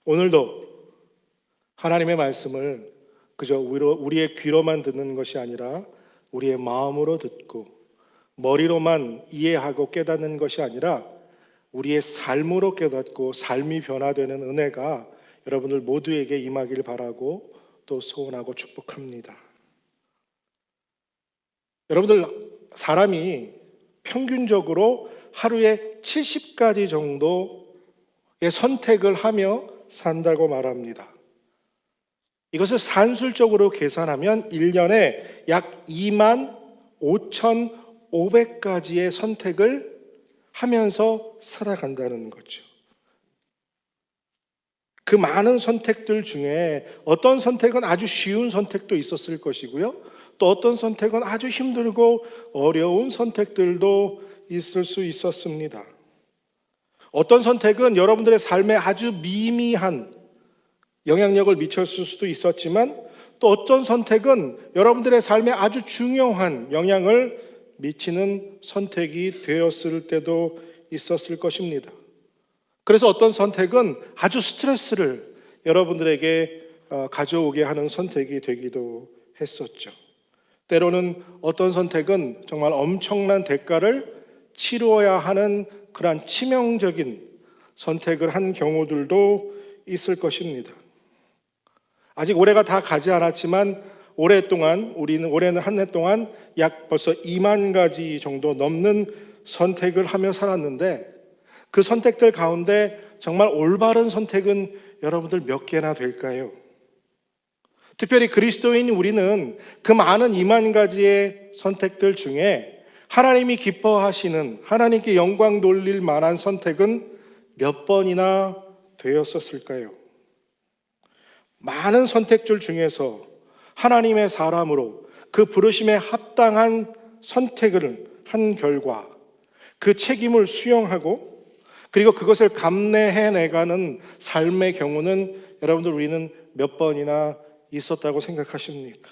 오늘도 하나님의 말씀을 그저 우리의 귀로만 듣는 것이 아니라 우리의 마음으로 듣고 머리로만 이해하고 깨닫는 것이 아니라 우리의 삶으로 깨닫고 삶이 변화되는 은혜가 여러분들 모두에게 임하길 바라고 또 소원하고 축복합니다. 여러분들, 사람이 평균적으로 하루에 70가지 정도의 선택을 하며 산다고 말합니다. 이것을 산술적으로 계산하면 1년에 약 25,500가지의 선택을 하면서 살아간다는 거죠. 그 많은 선택들 중에 어떤 선택은 아주 쉬운 선택도 있었을 것이고요, 또 어떤 선택은 아주 힘들고 어려운 선택들도 있을 수 있었습니다. 어떤 선택은 여러분들의 삶에 아주 미미한 영향력을 미쳤을 수도 있었지만, 또 어떤 선택은 여러분들의 삶에 아주 중요한 영향을 미치는 선택이 되었을 때도 있었을 것입니다. 그래서 어떤 선택은 아주 스트레스를 여러분들에게 가져오게 하는 선택이 되기도 했었죠. 때로는 어떤 선택은 정말 엄청난 대가를 치루어야 하는 그러한 치명적인 선택을 한 경우들도 있을 것입니다. 아직 올해가 다 가지 않았지만 올해는 한 해 동안 약 벌써 2만 가지 정도 넘는 선택을 하며 살았는데, 그 선택들 가운데 정말 올바른 선택은 여러분들 몇 개나 될까요? 특별히 그리스도인 우리는 그 많은 2만 가지의 선택들 중에 하나님이 기뻐하시는, 하나님께 영광 돌릴 만한 선택은 몇 번이나 되었었을까요? 많은 선택들 중에서 하나님의 사람으로 그 부르심에 합당한 선택을 한 결과 그 책임을 수용하고 그리고 그것을 감내해내가는 삶의 경우는 여러분들 우리는 몇 번이나 있었다고 생각하십니까?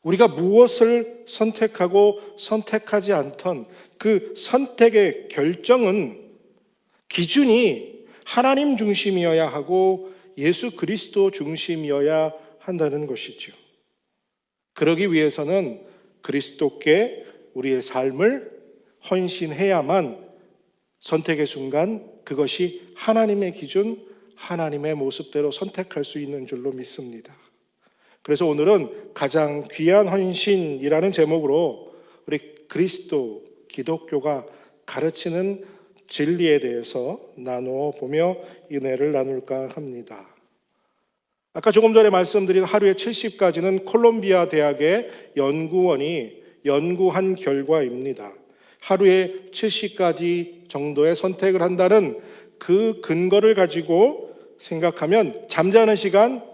우리가 무엇을 선택하고 선택하지 않던 그 선택의 결정은 기준이 하나님 중심이어야 하고 예수 그리스도 중심이어야 한다는 것이죠. 그러기 위해서는 그리스도께 우리의 삶을 헌신해야만 선택의 순간 그것이 하나님의 기준, 하나님의 모습대로 선택할 수 있는 줄로 믿습니다. 그래서 오늘은 가장 귀한 헌신이라는 제목으로 우리 그리스도, 기독교가 가르치는 진리에 대해서 나누어 보며 은혜를 나눌까 합니다. 아까 조금 전에 말씀드린 하루에 70가지는 콜롬비아 대학의 연구원이 연구한 결과입니다. 하루에 70가지 정도의 선택을 한다는 그 근거를 가지고 생각하면 잠자는 시간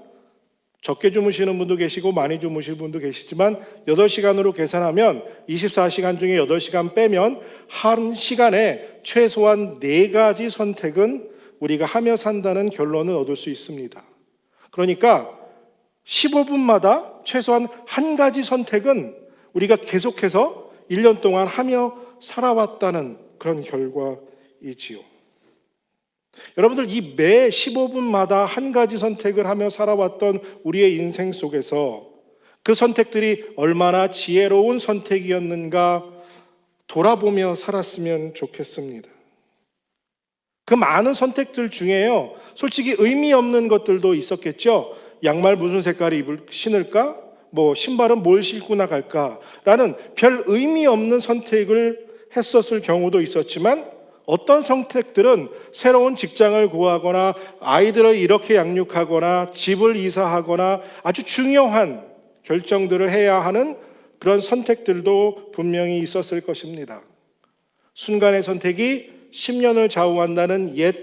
적게 주무시는 분도 계시고 많이 주무시는 분도 계시지만 8시간으로 계산하면 24시간 중에 8시간 빼면 한 시간에 최소한 4가지 선택은 우리가 하며 산다는 결론을 얻을 수 있습니다. 그러니까 15분마다 최소한 한 가지 선택은 우리가 계속해서 1년 동안 하며 살아왔다는 그런 결과이지요. 여러분들, 이 매 15분마다 한 가지 선택을 하며 살아왔던 우리의 인생 속에서 그 선택들이 얼마나 지혜로운 선택이었는가 돌아보며 살았으면 좋겠습니다. 그 많은 선택들 중에요, 솔직히 의미 없는 것들도 있었겠죠. 양말 무슨 색깔이 신을까? 신발은 뭘 신고 나갈까? 라는 별 의미 없는 선택을 했었을 경우도 있었지만, 어떤 선택들은 새로운 직장을 구하거나 아이들을 이렇게 양육하거나 집을 이사하거나 아주 중요한 결정들을 해야 하는 그런 선택들도 분명히 있었을 것입니다. 순간의 선택이 10년을 좌우한다는 옛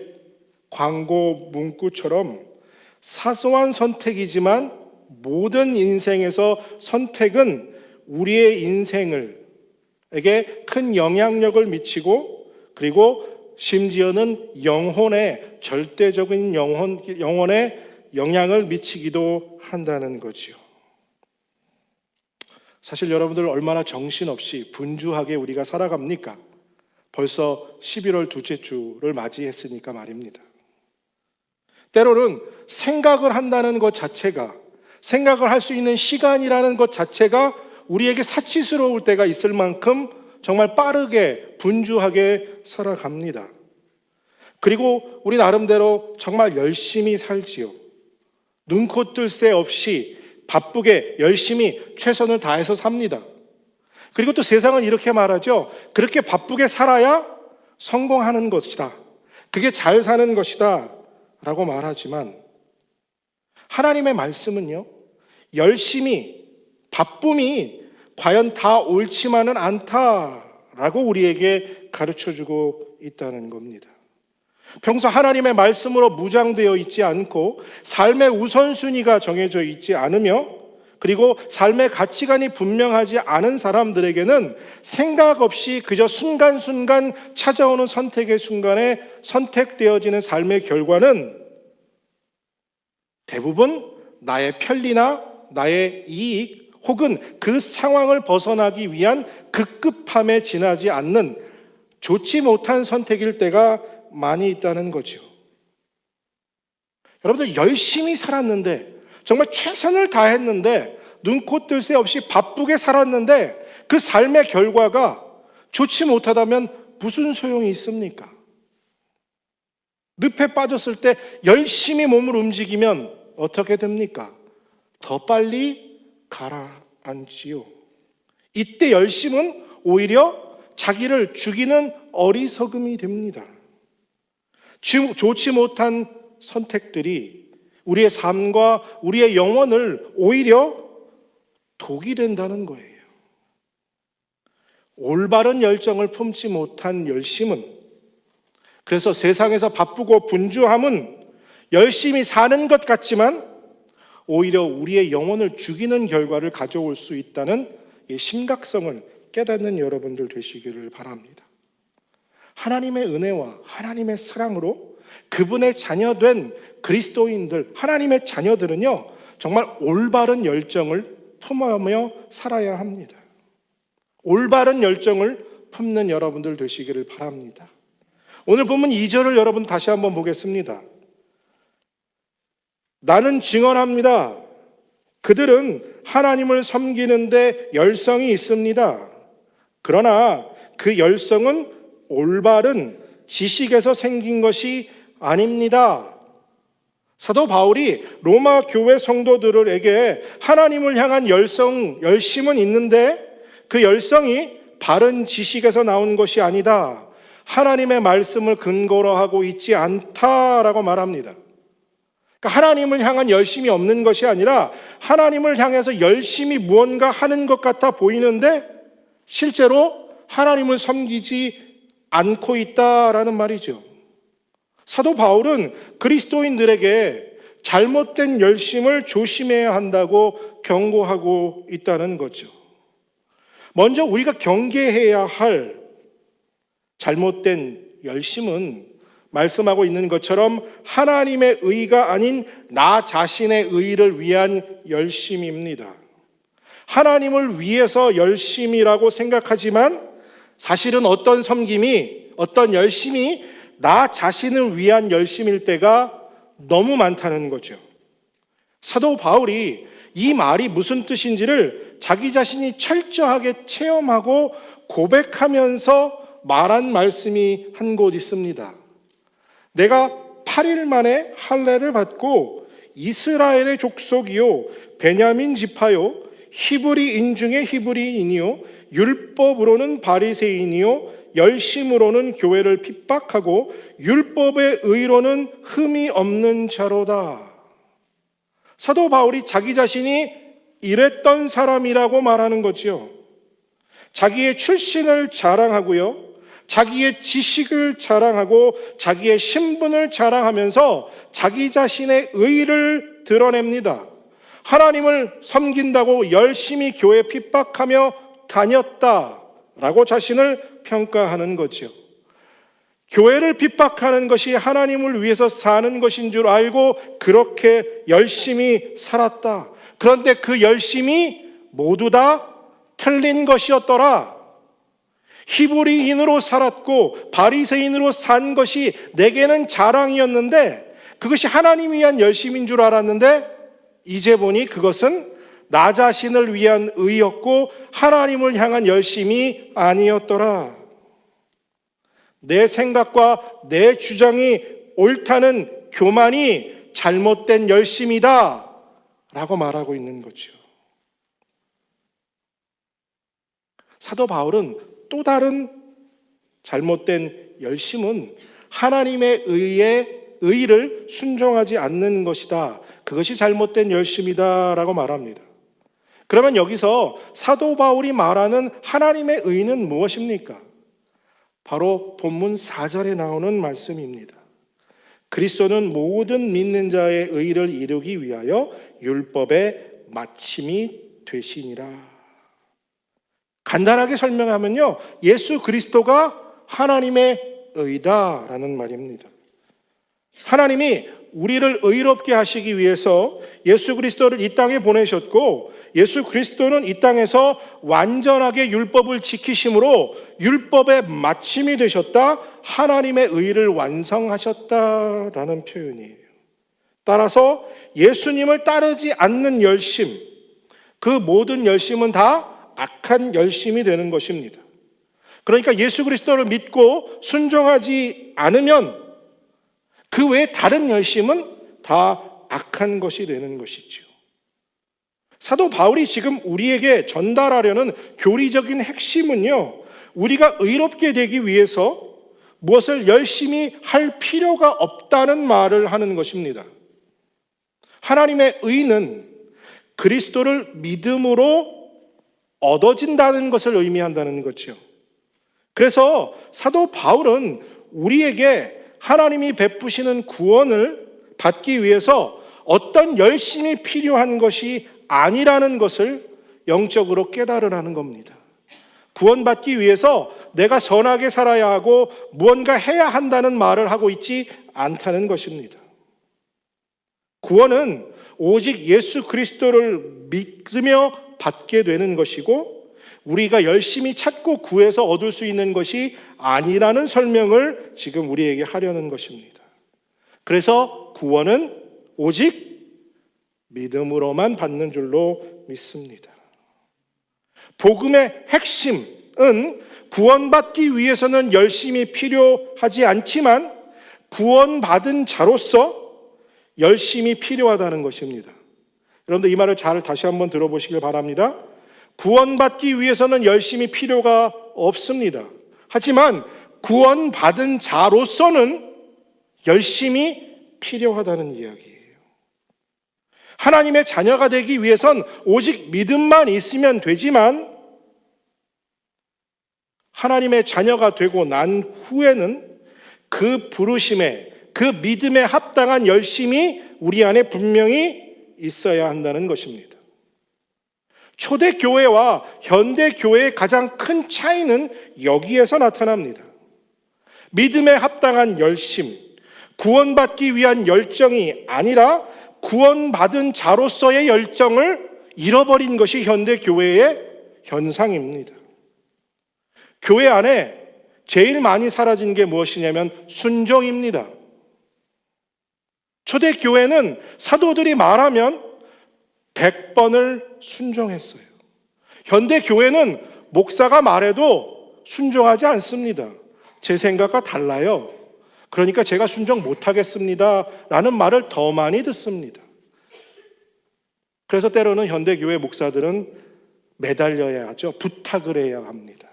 광고 문구처럼 사소한 선택이지만 모든 인생에서 선택은 우리의 인생에게 큰 영향력을 미치고, 그리고 심지어는 영혼에 절대적인 영혼에 영향을 미치기도 한다는 거지요. 사실 여러분들 얼마나 정신없이 분주하게 우리가 살아갑니까? 벌써 11월 둘째 주를 맞이했으니까 말입니다. 때로는 생각을 한다는 것 자체가, 생각을 할 수 있는 시간이라는 것 자체가 우리에게 사치스러울 때가 있을 만큼 정말 빠르게 분주하게 살아갑니다. 그리고 우리 나름대로 정말 열심히 살지요. 눈코 뜰 새 없이 바쁘게 열심히 최선을 다해서 삽니다. 그리고 또 세상은 이렇게 말하죠. 그렇게 바쁘게 살아야 성공하는 것이다. 그게 잘 사는 것이다. 라고 말하지만 하나님의 말씀은요, 열심히, 바쁨이 과연 다 옳지만은 않다라고 우리에게 가르쳐주고 있다는 겁니다. 평소 하나님의 말씀으로 무장되어 있지 않고 삶의 우선순위가 정해져 있지 않으며 그리고 삶의 가치관이 분명하지 않은 사람들에게는 생각 없이 그저 순간순간 찾아오는 선택의 순간에 선택되어지는 삶의 결과는 대부분 나의 편리나 나의 이익 혹은 그 상황을 벗어나기 위한 급급함에 지나지 않는 좋지 못한 선택일 때가 많이 있다는 거죠. 여러분들 열심히 살았는데 정말 최선을 다했는데 눈코 뜰 새 없이 바쁘게 살았는데 그 삶의 결과가 좋지 못하다면 무슨 소용이 있습니까? 늪에 빠졌을 때 열심히 몸을 움직이면 어떻게 됩니까? 더 빨리 가라앉지요. 이때 열심은 오히려 자기를 죽이는 어리석음이 됩니다. 좋지 못한 선택들이 우리의 삶과 우리의 영혼을 오히려 독이 된다는 거예요. 올바른 열정을 품지 못한 열심은, 그래서 세상에서 바쁘고 분주함은 열심히 사는 것 같지만 오히려 우리의 영혼을 죽이는 결과를 가져올 수 있다는 이 심각성을 깨닫는 여러분들 되시기를 바랍니다. 하나님의 은혜와 하나님의 사랑으로 그분의 자녀된 그리스도인들, 하나님의 자녀들은요, 정말 올바른 열정을 품으며 살아야 합니다. 올바른 열정을 품는 여러분들 되시기를 바랍니다. 오늘 본문 2절을 여러분 다시 한번 보겠습니다. 나는 증언합니다. 그들은 하나님을 섬기는데 열성이 있습니다. 그러나 그 열성은 올바른 지식에서 생긴 것이 아닙니다. 사도 바울이 로마 교회 성도들에게 하나님을 향한 열심은 있는데 그 열성이 바른 지식에서 나온 것이 아니다. 하나님의 말씀을 근거로 하고 있지 않다라고 말합니다. 그러니까 하나님을 향한 열심이 없는 것이 아니라 하나님을 향해서 열심히 무언가 하는 것 같아 보이는데 실제로 하나님을 섬기지 않고 있다라는 말이죠. 사도 바울은 그리스도인들에게 잘못된 열심을 조심해야 한다고 경고하고 있다는 거죠. 먼저 우리가 경계해야 할 잘못된 열심은 말씀하고 있는 것처럼 하나님의 의가 아닌 나 자신의 의를 위한 열심입니다. 하나님을 위해서 열심이라고 생각하지만 사실은 어떤 섬김이, 어떤 열심이 나 자신을 위한 열심일 때가 너무 많다는 거죠. 사도 바울이 이 말이 무슨 뜻인지를 자기 자신이 철저하게 체험하고 고백하면서 말한 말씀이 한 곳 있습니다. 내가 8일 만에 할례를 받고 이스라엘의 족속이요 베냐민 지파요 히브리인 중에 히브리인이요 율법으로는 바리새인이요 열심으로는 교회를 핍박하고 율법의 의로는 흠이 없는 자로다. 사도 바울이 자기 자신이 이랬던 사람이라고 말하는 거지요. 자기의 출신을 자랑하고요, 자기의 지식을 자랑하고 자기의 신분을 자랑하면서 자기 자신의 의를 드러냅니다. 하나님을 섬긴다고 열심히 교회 핍박하며 다녔다라고 자신을 평가하는 거죠. 교회를 핍박하는 것이 하나님을 위해서 사는 것인 줄 알고 그렇게 열심히 살았다. 그런데 그 열심이 모두 다 틀린 것이었더라. 히브리인으로 살았고 바리새인으로 산 것이 내게는 자랑이었는데 그것이 하나님 위한 열심인 줄 알았는데 이제 보니 그것은 나 자신을 위한 의였고 하나님을 향한 열심이 아니었더라. 내 생각과 내 주장이 옳다는 교만이 잘못된 열심이다 라고 말하고 있는 거죠. 사도 바울은 또 다른 잘못된 열심은 하나님의 의를 순종하지 않는 것이다. 그것이 잘못된 열심이다 라고 말합니다. 그러면 여기서 사도 바울이 말하는 하나님의 의는 무엇입니까? 바로 본문 4절에 나오는 말씀입니다. 그리스도는 모든 믿는 자의 의를 이루기 위하여 율법의 마침이 되시니라. 간단하게 설명하면요, 예수 그리스도가 하나님의 의다라는 말입니다. 하나님이 우리를 의롭게 하시기 위해서 예수 그리스도를 이 땅에 보내셨고, 예수 그리스도는 이 땅에서 완전하게 율법을 지키심으로 율법의 마침이 되셨다, 하나님의 의를 완성하셨다라는 표현이에요. 따라서 예수님을 따르지 않는 열심, 그 모든 열심은 다 악한 열심이 되는 것입니다. 그러니까 예수 그리스도를 믿고 순종하지 않으면 그 외에 다른 열심은 다 악한 것이 되는 것이죠. 사도 바울이 지금 우리에게 전달하려는 교리적인 핵심은요, 우리가 의롭게 되기 위해서 무엇을 열심히 할 필요가 없다는 말을 하는 것입니다. 하나님의 의는 그리스도를 믿음으로 얻어진다는 것을 의미한다는 거죠. 그래서 사도 바울은 우리에게 하나님이 베푸시는 구원을 받기 위해서 어떤 열심이 필요한 것이 아니라는 것을 영적으로 깨달으라는 겁니다. 구원받기 위해서 내가 선하게 살아야 하고 무언가 해야 한다는 말을 하고 있지 않다는 것입니다. 구원은 오직 예수 그리스도를 믿으며 받게 되는 것이고, 우리가 열심히 찾고 구해서 얻을 수 있는 것이 아니라는 설명을 지금 우리에게 하려는 것입니다. 그래서 구원은 오직 믿음으로만 받는 줄로 믿습니다. 복음의 핵심은 구원받기 위해서는 열심히 필요하지 않지만 구원받은 자로서 열심이 필요하다는 것입니다. 여러분들 이 말을 잘 다시 한번 들어보시길 바랍니다. 구원받기 위해서는 열심히 필요가 없습니다. 하지만 구원받은 자로서는 열심이 필요하다는 이야기예요. 하나님의 자녀가 되기 위해선 오직 믿음만 있으면 되지만 하나님의 자녀가 되고 난 후에는 그 부르심에, 그 믿음에 합당한 열심이 우리 안에 분명히 있어야 한다는 것입니다. 초대교회와 현대교회의 가장 큰 차이는 여기에서 나타납니다. 믿음에 합당한 열심, 구원받기 위한 열정이 아니라 구원받은 자로서의 열정을 잃어버린 것이 현대교회의 현상입니다. 교회 안에 제일 많이 사라진 게 무엇이냐면 순종입니다. 초대교회는 사도들이 말하면 100번을 순종했어요. 현대교회는 목사가 말해도 순종하지 않습니다. 제 생각과 달라요. 그러니까 제가 순종 못하겠습니다 라는 말을 더 많이 듣습니다. 그래서 때로는 현대교회 목사들은 매달려야 하죠. 부탁을 해야 합니다.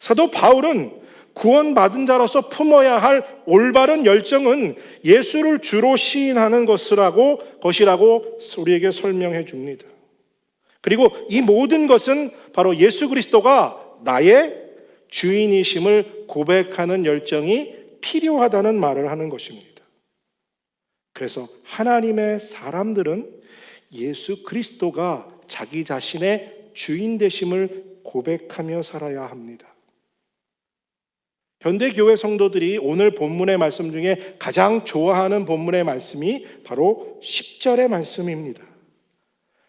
사도 바울은 구원받은 자로서 품어야 할 올바른 열정은 예수를 주로 시인하는 것이라고 우리에게 설명해 줍니다. 그리고 이 모든 것은 바로 예수 그리스도가 나의 주인이심을 고백하는 열정이 필요하다는 말을 하는 것입니다. 그래서 하나님의 사람들은 예수 그리스도가 자기 자신의 주인 되심을 고백하며 살아야 합니다. 현대교회 성도들이 오늘 본문의 말씀 중에 가장 좋아하는 본문의 말씀이 바로 10절의 말씀입니다.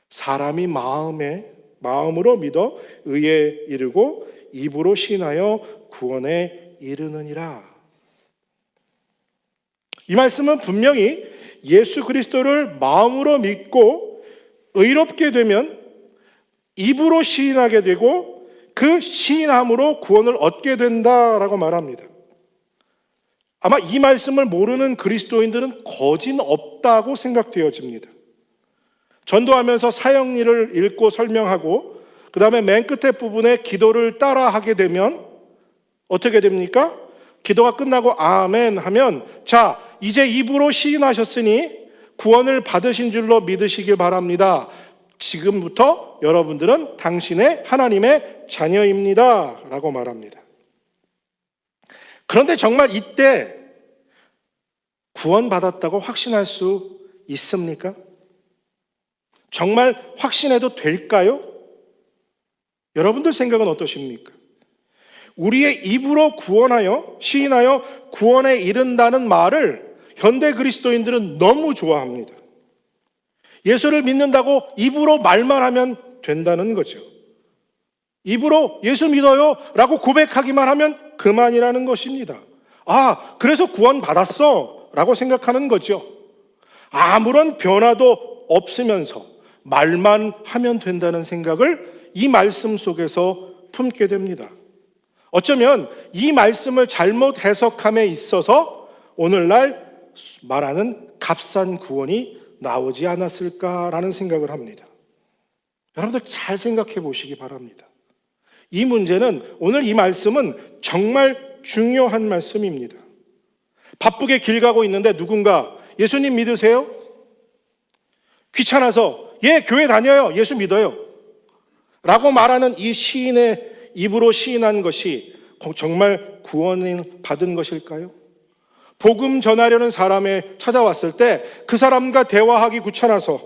사람이 마음으로 믿어 의에 이르고 입으로 신하여 구원에 이르느니라. 이 말씀은 분명히 예수 그리스도를 마음으로 믿고 의롭게 되면 입으로 시인하게 되고 그 시인함으로 구원을 얻게 된다라고 말합니다. 아마 이 말씀을 모르는 그리스도인들은 거진 없다고 생각되어집니다. 전도하면서 사형리를 읽고 설명하고 그 다음에 맨 끝에 부분에 기도를 따라하게 되면 어떻게 됩니까? 기도가 끝나고 아멘 하면 자, 이제 입으로 시인하셨으니 구원을 받으신 줄로 믿으시길 바랍니다. 지금부터 여러분들은 당신의 하나님의 자녀입니다 라고 말합니다. 그런데 정말 이때 구원받았다고 확신할 수 있습니까? 정말 확신해도 될까요? 여러분들 생각은 어떠십니까? 우리의 입으로 구원하여 시인하여 구원에 이른다는 말을 현대 그리스도인들은 너무 좋아합니다. 예수를 믿는다고 입으로 말만 하면 된다는 거죠. 입으로 예수 믿어요 라고 고백하기만 하면 그만이라는 것입니다. 아, 그래서 구원 받았어 라고 생각하는 거죠. 아무런 변화도 없으면서 말만 하면 된다는 생각을 이 말씀 속에서 품게 됩니다. 어쩌면 이 말씀을 잘못 해석함에 있어서 오늘날 말하는 값싼 구원이 나오지 않았을까라는 생각을 합니다. 여러분들 잘 생각해 보시기 바랍니다. 이 문제는 오늘 이 말씀은 정말 중요한 말씀입니다. 바쁘게 길 가고 있는데 누군가 예수님 믿으세요? 귀찮아서 예, 교회 다녀요. 예수 믿어요. 라고 말하는 이 시인의 입으로 시인한 것이 정말 구원을 받은 것일까요? 복음 전하려는 사람에 찾아왔을 때 그 사람과 대화하기 귀찮아서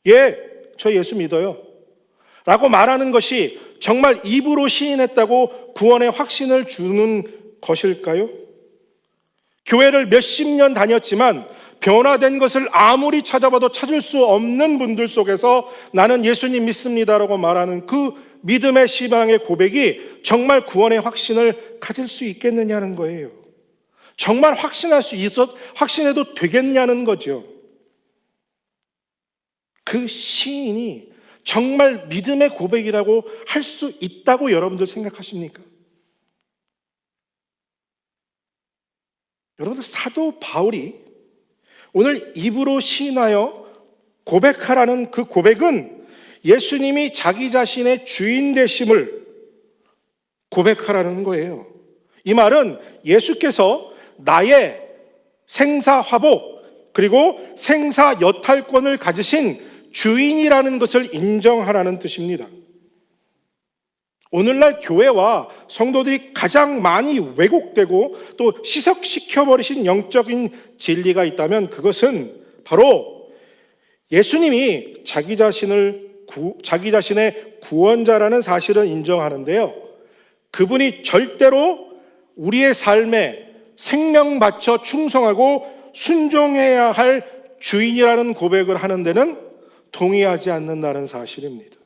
예, 저 예수 믿어요 라고 말하는 것이 정말 입으로 시인했다고 구원의 확신을 주는 것일까요? 교회를 몇십 년 다녔지만 변화된 것을 아무리 찾아봐도 찾을 수 없는 분들 속에서 나는 예수님 믿습니다라고 말하는 그 믿음의 시방의 고백이 정말 구원의 확신을 가질 수 있겠느냐는 거예요. 정말 확신해도 되겠냐는 거죠. 그 시인이 정말 믿음의 고백이라고 할 수 있다고 여러분들 생각하십니까? 여러분들 사도 바울이 오늘 입으로 시인하여 고백하라는 그 고백은 예수님이 자기 자신의 주인 되심을 고백하라는 거예요. 이 말은 예수께서 나의 생사화복 그리고 생사여탈권을 가지신 주인이라는 것을 인정하라는 뜻입니다. 오늘날 교회와 성도들이 가장 많이 왜곡되고 또 시석시켜버리신 영적인 진리가 있다면 그것은 바로 예수님이 자기 자신의 구원자라는 사실을 인정하는데요. 그분이 절대로 우리의 삶에 생명 바쳐 충성하고 순종해야 할 주인이라는 고백을 하는 데는 동의하지 않는다는 사실입니다.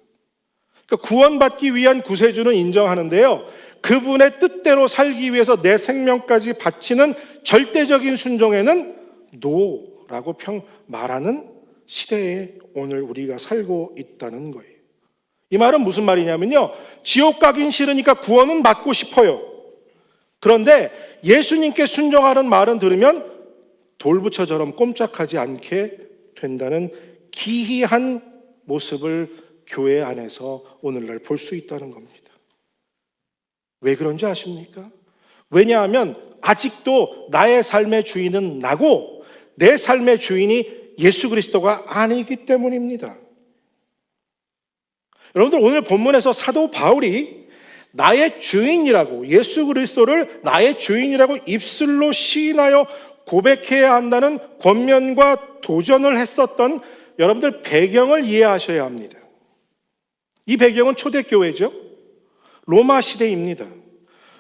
그러니까 구원받기 위한 구세주는 인정하는데요. 그분의 뜻대로 살기 위해서 내 생명까지 바치는 절대적인 순종에는 노라고 말하는 시대에 오늘 우리가 살고 있다는 거예요. 이 말은 무슨 말이냐면요. 지옥 가긴 싫으니까 구원은 받고 싶어요. 그런데 예수님께 순종하는 말은 들으면 돌부처처럼 꼼짝하지 않게 된다는 기이한 모습을 교회 안에서 오늘날 볼 수 있다는 겁니다. 왜 그런지 아십니까? 왜냐하면 아직도 나의 삶의 주인은 나고 내 삶의 주인이 예수 그리스도가 아니기 때문입니다. 여러분들 오늘 본문에서 사도 바울이 나의 주인이라고 예수 그리스도를 나의 주인이라고 입술로 시인하여 고백해야 한다는 권면과 도전을 했었던 여러분들 배경을 이해하셔야 합니다. 이 배경은 초대교회죠. 로마 시대입니다.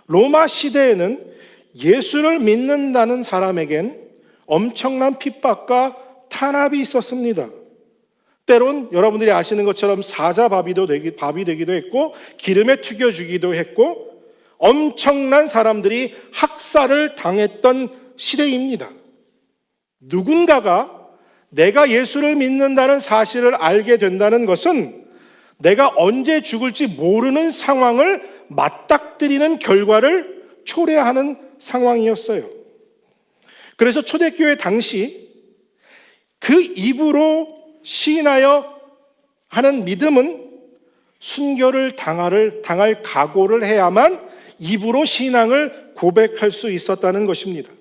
로마 시대에는 예수를 믿는다는 사람에겐 엄청난 핍박과 탄압이 있었습니다. 때론 여러분들이 아시는 것처럼 사자밥이 되기도 했고 기름에 튀겨주기도 했고 엄청난 사람들이 학살을 당했던 시대입니다. 누군가가 내가 예수를 믿는다는 사실을 알게 된다는 것은 내가 언제 죽을지 모르는 상황을 맞닥뜨리는 결과를 초래하는 상황이었어요. 그래서 초대교회 당시 그 입으로 시인하여 하는 믿음은 순교를 당할 각오를 해야만 입으로 신앙을 고백할 수 있었다는 것입니다.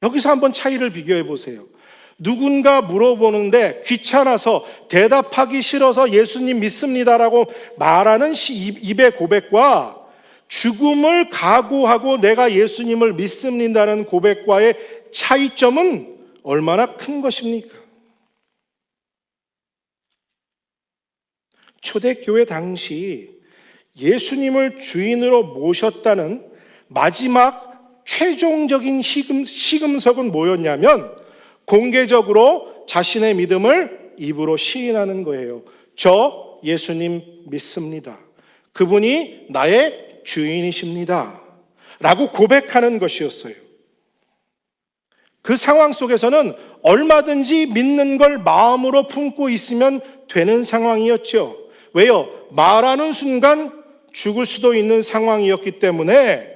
여기서 한번 차이를 비교해 보세요. 누군가 물어보는데 귀찮아서 대답하기 싫어서 예수님 믿습니다라고 말하는 입의 고백과 죽음을 각오하고 내가 예수님을 믿습니다는 고백과의 차이점은 얼마나 큰 것입니까? 초대교회 당시 예수님을 주인으로 모셨다는 마지막 최종적인 시금석은 뭐였냐면 공개적으로 자신의 믿음을 입으로 시인하는 거예요. 저 예수님 믿습니다. 그분이 나의 주인이십니다. 라고 고백하는 것이었어요. 그 상황 속에서는 얼마든지 믿는 걸 마음으로 품고 있으면 되는 상황이었죠. 왜요? 말하는 순간 죽을 수도 있는 상황이었기 때문에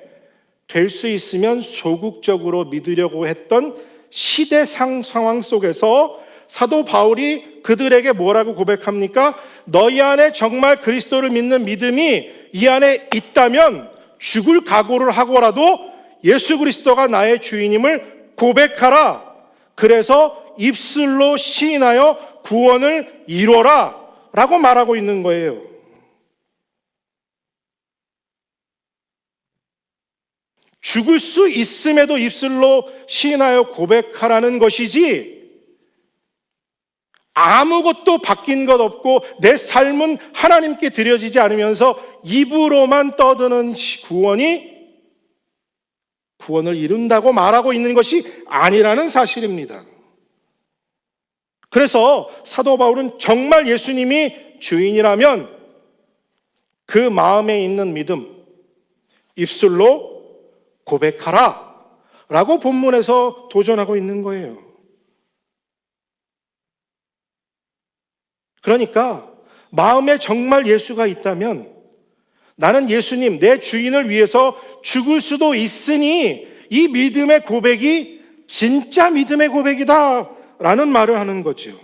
될 수 있으면 소극적으로 믿으려고 했던 시대상 상황 속에서 사도 바울이 그들에게 뭐라고 고백합니까? 너희 안에 정말 그리스도를 믿는 믿음이 이 안에 있다면 죽을 각오를 하고라도 예수 그리스도가 나의 주인임을 고백하라. 그래서 입술로 시인하여 구원을 이루어라 라고 말하고 있는 거예요. 죽을 수 있음에도 입술로 시인하여 고백하라는 것이지 아무것도 바뀐 것 없고 내 삶은 하나님께 드려지지 않으면서 입으로만 떠드는 구원을 이룬다고 말하고 있는 것이 아니라는 사실입니다. 그래서 사도 바울은 정말 예수님이 주인이라면 그 마음에 있는 믿음, 입술로 고백하라 라고 본문에서 도전하고 있는 거예요. 그러니까 마음에 정말 예수가 있다면 나는 예수님, 내 주인을 위해서 죽을 수도 있으니 이 믿음의 고백이 진짜 믿음의 고백이다 라는 말을 하는 거죠.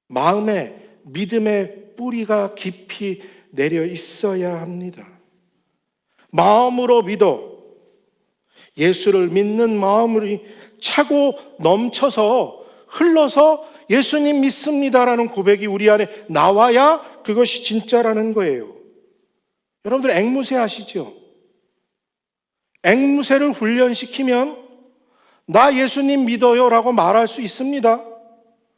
마음에 믿음의 뿌리가 깊이 내려 있어야 합니다. 마음으로 믿어 예수를 믿는 마음이 차고 넘쳐서 흘러서 예수님 믿습니다라는 고백이 우리 안에 나와야 그것이 진짜라는 거예요. 여러분들 앵무새 아시죠? 앵무새를 훈련시키면 나 예수님 믿어요 라고 말할 수 있습니다.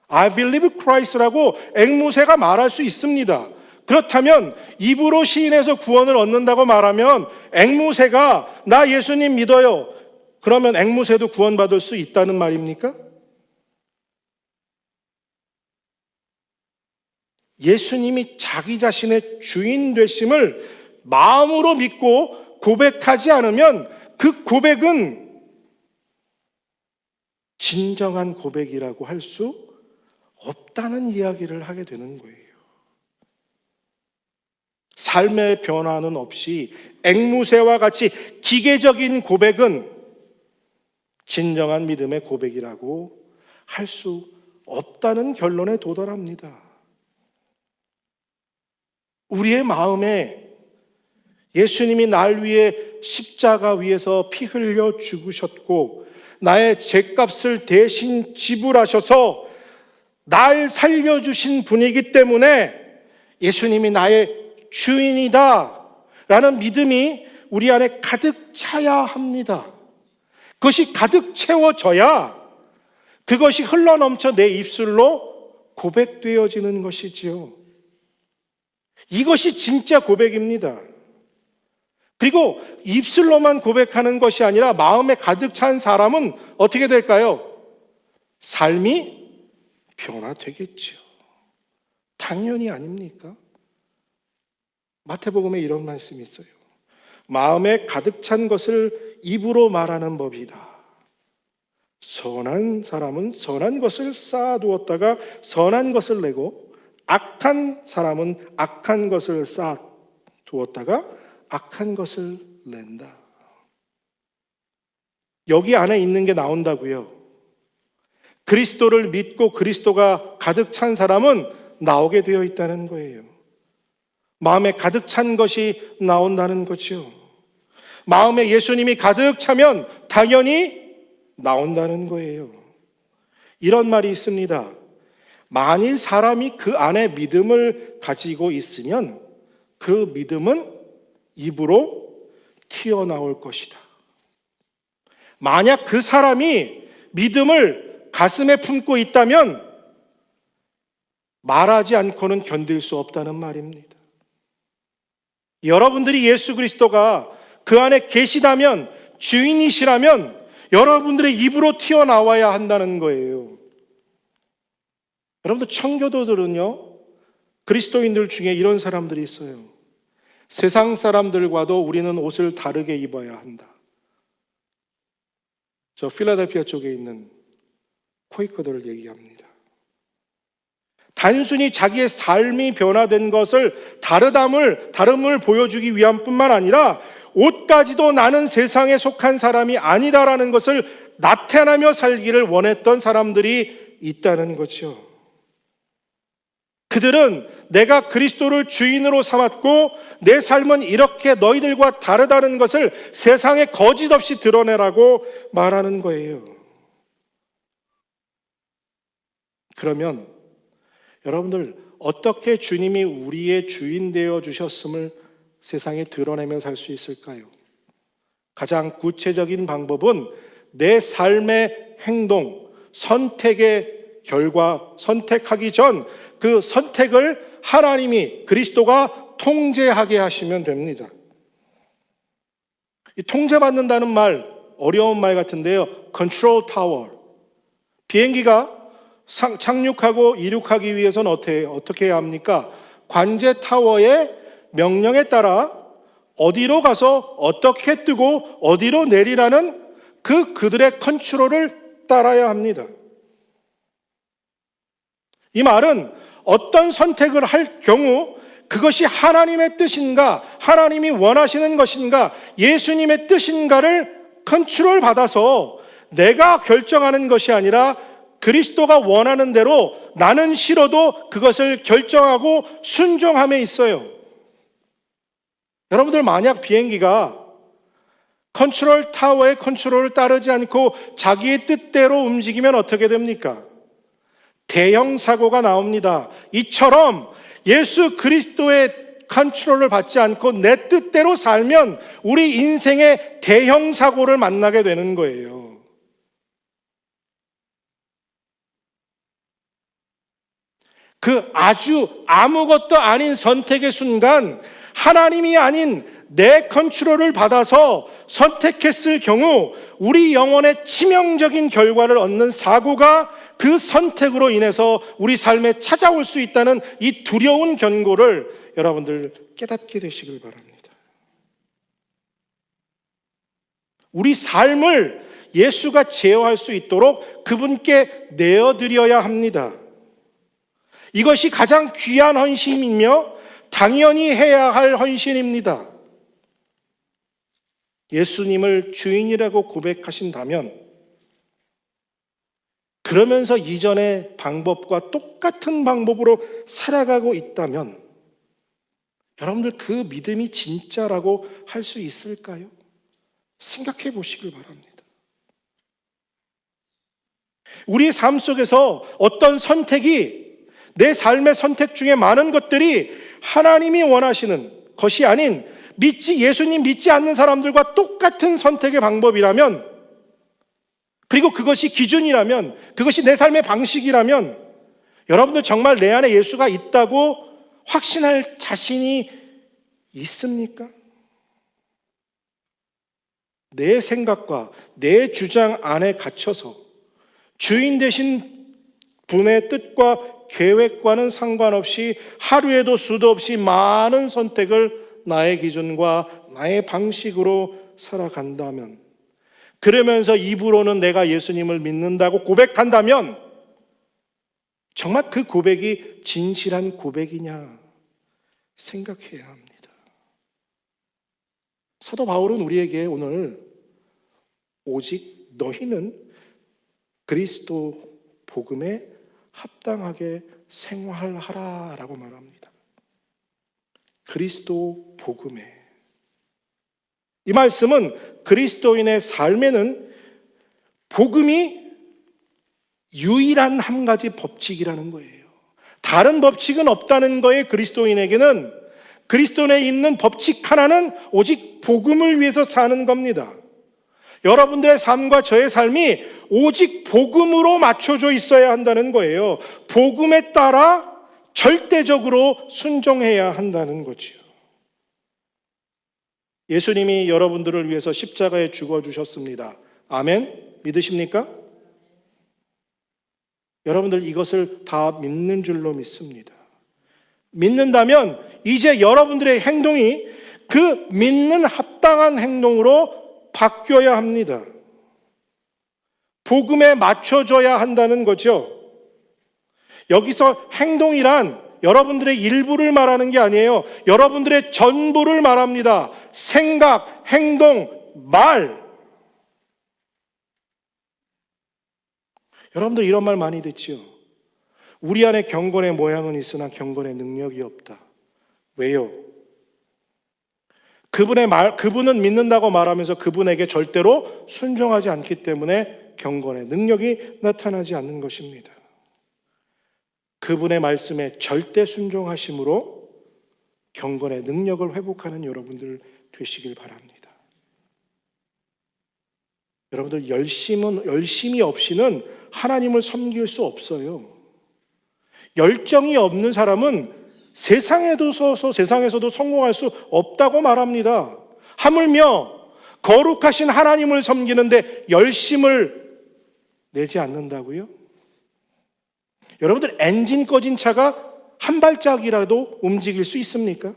I believe Christ라고 앵무새가 말할 수 있습니다. 그렇다면 입으로 시인해서 구원을 얻는다고 말하면 앵무새가 나 예수님 믿어요. 그러면 앵무새도 구원받을 수 있다는 말입니까? 예수님이 자기 자신의 주인 되심을 마음으로 믿고 고백하지 않으면 그 고백은 진정한 고백이라고 할 수 없다는 이야기를 하게 되는 거예요. 삶의 변화는 없이 앵무새와 같이 기계적인 고백은 진정한 믿음의 고백이라고 할 수 없다는 결론에 도달합니다. 우리의 마음에 예수님이 날 위해 십자가 위에서 피 흘려 죽으셨고 나의 죄값을 대신 지불하셔서 날 살려주신 분이기 때문에 예수님이 나의 주인이다 라는 믿음이 우리 안에 가득 차야 합니다. 그것이 가득 채워져야 그것이 흘러넘쳐 내 입술로 고백되어지는 것이지요. 이것이 진짜 고백입니다. 그리고 입술로만 고백하는 것이 아니라 마음에 가득 찬 사람은 어떻게 될까요? 삶이 변화되겠죠. 당연히 아닙니까? 마태복음에 이런 말씀이 있어요. 마음에 가득 찬 것을 입으로 말하는 법이다. 선한 사람은 선한 것을 쌓아두었다가 선한 것을 내고, 악한 사람은 악한 것을 쌓아두었다가 악한 것을 낸다. 여기 안에 있는 게 나온다고요. 그리스도를 믿고 그리스도가 가득 찬 사람은 나오게 되어 있다는 거예요. 마음에 가득 찬 것이 나온다는 거죠. 마음에 예수님이 가득 차면 당연히 나온다는 거예요. 이런 말이 있습니다. 만일 사람이 그 안에 믿음을 가지고 있으면 그 믿음은 입으로 튀어나올 것이다. 만약 그 사람이 믿음을 가슴에 품고 있다면 말하지 않고는 견딜 수 없다는 말입니다. 여러분들이 예수 그리스도가 그 안에 계시다면, 주인이시라면 여러분들의 입으로 튀어나와야 한다는 거예요. 여러분들, 청교도들은요, 그리스도인들 중에 이런 사람들이 있어요. 세상 사람들과도 우리는 옷을 다르게 입어야 한다. 저 필라델피아 쪽에 있는 코이커들을 얘기합니다. 단순히 자기의 삶이 변화된 것을 다름을 보여주기 위함 뿐만 아니라 옷까지도 나는 세상에 속한 사람이 아니다라는 것을 나타내며 살기를 원했던 사람들이 있다는 거죠. 그들은 내가 그리스도를 주인으로 삼았고 내 삶은 이렇게 너희들과 다르다는 것을 세상에 거짓 없이 드러내라고 말하는 거예요. 그러면 여러분들, 어떻게 주님이 우리의 주인 되어 주셨음을 세상에 드러내며 살 수 있을까요? 가장 구체적인 방법은 내 삶의 행동, 선택의 결과, 선택하기 전 그 선택을 하나님이, 그리스도가 통제하게 하시면 됩니다. 이 통제받는다는 말, 어려운 말 같은데요. Control Tower. 비행기가 착륙하고 이륙하기 위해서는 어떻게 해야 합니까? 관제 타워의 명령에 따라 어디로 가서 어떻게 뜨고 어디로 내리라는 그들의 컨트롤을 따라야 합니다. 이 말은 어떤 선택을 할 경우 그것이 하나님의 뜻인가, 하나님이 원하시는 것인가, 예수님의 뜻인가를 컨트롤 받아서 내가 결정하는 것이 아니라 그리스도가 원하는 대로 나는 싫어도 그것을 결정하고 순종함에 있어요. 여러분들, 만약 비행기가 컨트롤 타워의 컨트롤을 따르지 않고 자기의 뜻대로 움직이면 어떻게 됩니까? 대형 사고가 나옵니다. 이처럼 예수 그리스도의 컨트롤을 받지 않고 내 뜻대로 살면 우리 인생의 대형 사고를 만나게 되는 거예요. 그 아주 아무것도 아닌 선택의 순간 하나님이 아닌 내 컨트롤을 받아서 선택했을 경우 우리 영혼의 치명적인 결과를 얻는 사고가 그 선택으로 인해서 우리 삶에 찾아올 수 있다는 이 두려운 경고를 여러분들 깨닫게 되시길 바랍니다. 우리 삶을 예수가 제어할 수 있도록 그분께 내어드려야 합니다. 이것이 가장 귀한 헌신이며 당연히 해야 할 헌신입니다. 예수님을 주인이라고 고백하신다면, 그러면서 이전의 방법과 똑같은 방법으로 살아가고 있다면 여러분들, 그 믿음이 진짜라고 할 수 있을까요? 생각해 보시길 바랍니다. 우리 삶 속에서 어떤 선택이, 내 삶의 선택 중에 많은 것들이 하나님이 원하시는 것이 아닌 예수님 믿지 않는 사람들과 똑같은 선택의 방법이라면, 그리고 그것이 기준이라면, 그것이 내 삶의 방식이라면 여러분들 정말 내 안에 예수가 있다고 확신할 자신이 있습니까? 내 생각과 내 주장 안에 갇혀서 주인 되신 분의 뜻과 계획과는 상관없이 하루에도 수도 없이 많은 선택을 나의 기준과 나의 방식으로 살아간다면 그러면서 입으로는 내가 예수님을 믿는다고 고백한다면 정말 그 고백이 진실한 고백이냐 생각해야 합니다. 사도 바울은 우리에게 오늘 오직 너희는 그리스도 복음에 합당하게 생활하라 라고 말합니다. 그리스도 복음에. 이 말씀은 그리스도인의 삶에는 복음이 유일한 한 가지 법칙이라는 거예요. 다른 법칙은 없다는 거에 그리스도인에게는 그리스도인에 있는 법칙 하나는 오직 복음을 위해서 사는 겁니다. 여러분들의 삶과 저의 삶이 오직 복음으로 맞춰져 있어야 한다는 거예요. 복음에 따라 절대적으로 순종해야 한다는 거지요. 예수님이 여러분들을 위해서 십자가에 죽어주셨습니다. 아멘? 믿으십니까? 여러분들 이것을 다 믿는 줄로 믿습니다. 믿는다면 이제 여러분들의 행동이 그 믿는 합당한 행동으로 바뀌어야 합니다. 복음에 맞춰져야 한다는 거죠. 여기서 행동이란 여러분들의 일부를 말하는 게 아니에요. 여러분들의 전부를 말합니다. 생각, 행동, 말. 여러분들 이런 말 많이 듣지요. 우리 안에 경건의 모양은 있으나 경건의 능력이 없다. 왜요? 그분은 믿는다고 말하면서 그분에게 절대로 순종하지 않기 때문에 경건의 능력이 나타나지 않는 것입니다. 그분의 말씀에 절대 순종하심으로 경건의 능력을 회복하는 여러분들 되시길 바랍니다. 여러분들 열심이 없이는 하나님을 섬길 수 없어요. 열정이 없는 사람은 세상에서도 성공할 수 없다고 말합니다. 하물며 거룩하신 하나님을 섬기는데 열심을 내지 않는다고요? 여러분들 엔진 꺼진 차가 한 발짝이라도 움직일 수 있습니까?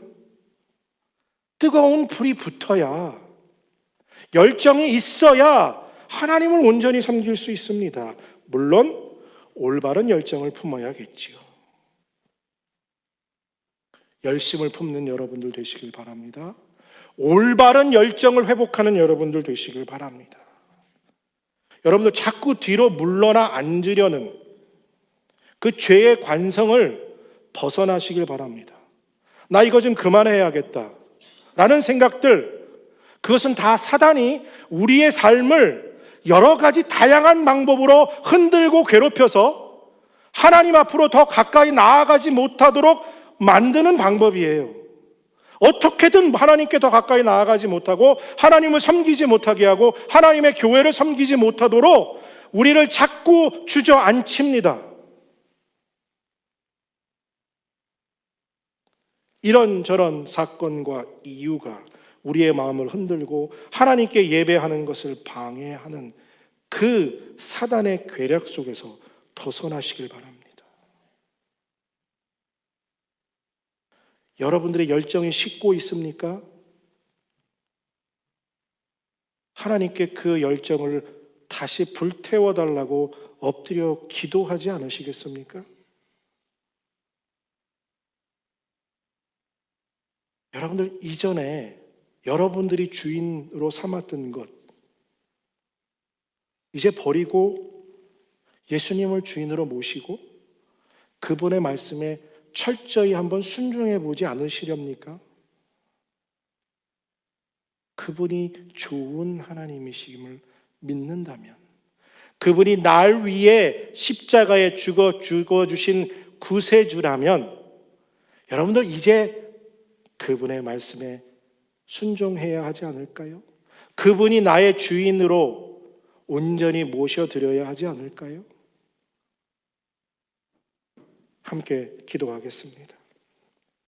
뜨거운 불이 붙어야, 열정이 있어야 하나님을 온전히 섬길 수 있습니다. 물론 올바른 열정을 품어야겠지요. 열심을 품는 여러분들 되시길 바랍니다. 올바른 열정을 회복하는 여러분들 되시길 바랍니다. 여러분들 자꾸 뒤로 물러나 앉으려는 그 죄의 관성을 벗어나시길 바랍니다. 나 이거 좀 그만해야겠다 라는 생각들, 그것은 다 사단이 우리의 삶을 여러 가지 다양한 방법으로 흔들고 괴롭혀서 하나님 앞으로 더 가까이 나아가지 못하도록 만드는 방법이에요. 어떻게든 하나님께 더 가까이 나아가지 못하고 하나님을 섬기지 못하게 하고 하나님의 교회를 섬기지 못하도록 우리를 자꾸 주저앉힙니다. 이런저런 사건과 이유가 우리의 마음을 흔들고 하나님께 예배하는 것을 방해하는 그 사단의 괴력 속에서 벗어나시길 바랍니다. 여러분들의 열정이 식고 있습니까? 하나님께 그 열정을 다시 불태워달라고 엎드려 기도하지 않으시겠습니까? 여러분들 이전에 여러분들이 주인으로 삼았던 것 이제 버리고 예수님을 주인으로 모시고 그분의 말씀에 철저히 한번 순종해 보지 않으시렵니까? 그분이 좋은 하나님이심을 믿는다면, 그분이 날 위해 십자가에 죽어주신 구세주라면 여러분들 이제 그분의 말씀에 순종해야 하지 않을까요? 그분이 나의 주인으로 온전히 모셔드려야 하지 않을까요? 함께 기도하겠습니다.